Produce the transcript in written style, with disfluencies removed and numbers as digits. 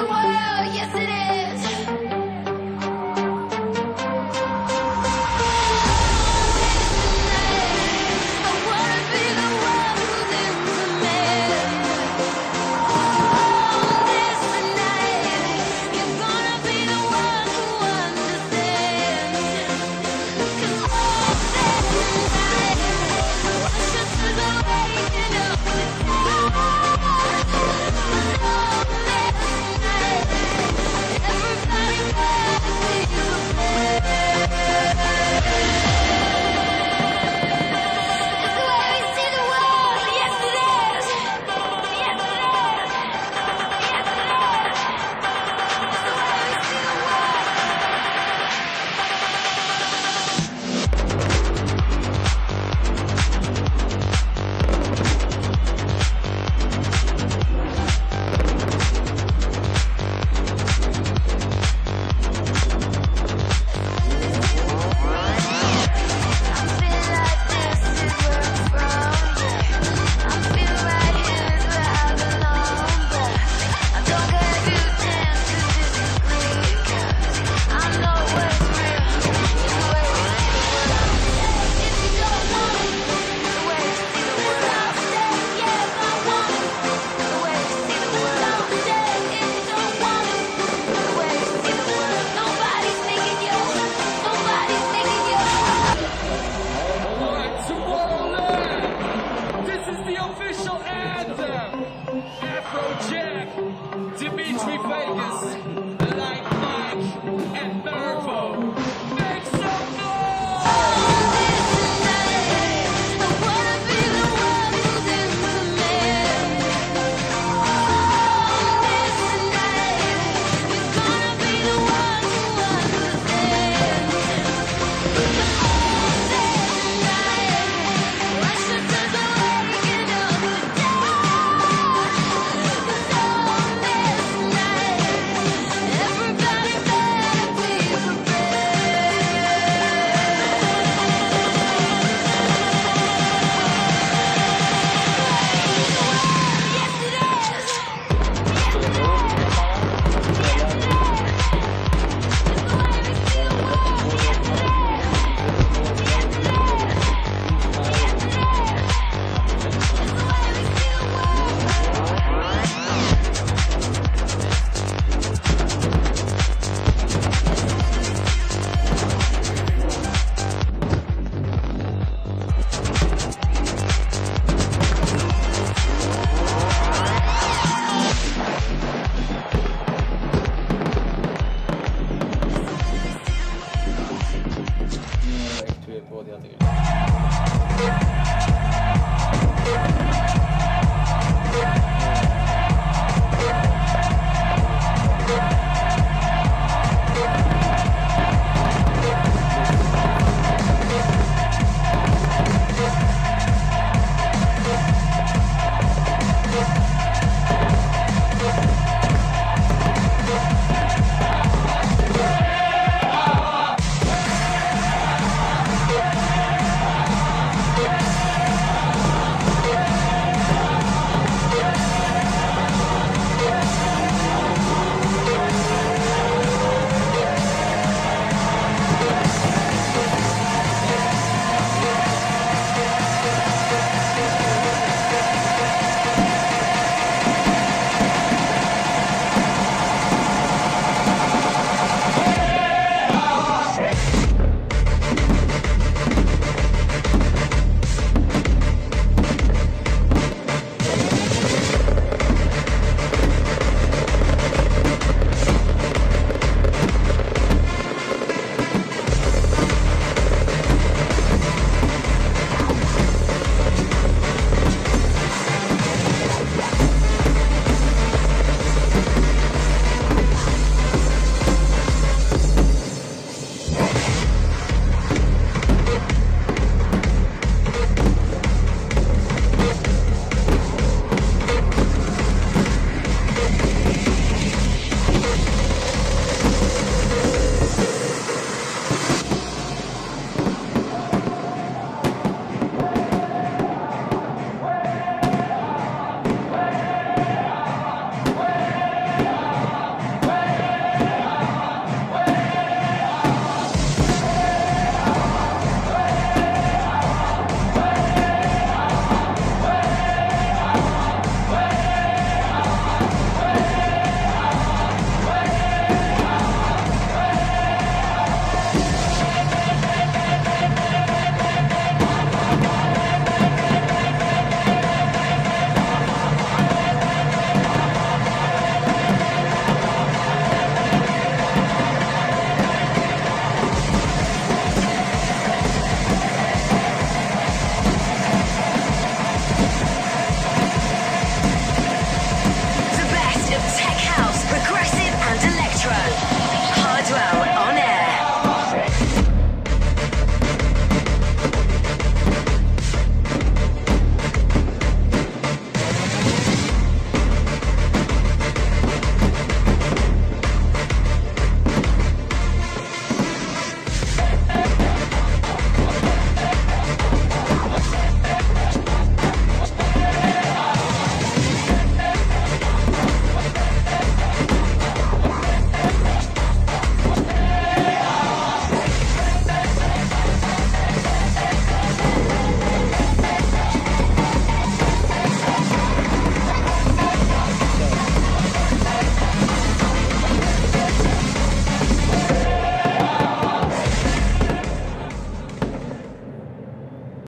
the world, yes it is. I wanna be the one who's into me. This tonight, you're gonna be the one who understands. 'Cause all this tonight, was just as a waking up the time. Everybody gotta see the It's the way we see the world, yes it is. Yes it is. Yes it is. It's the way we see the world. I feel like this is where I'm from. I feel right here is where I belong. But I don't care if you dance to disagree. 'Cause I know what's real. It's the way we see the world. If you don't want it, it's the way we see the world. Yeah, if I want it, it's the way we see the world. If you don't want it, it's the way we see the world. Nobody's making you. Nobody's making you. Alright, Tomorrowland! This is the official anthem! Afrojack, Dimitri Vegas, Like Mike, and Mervo.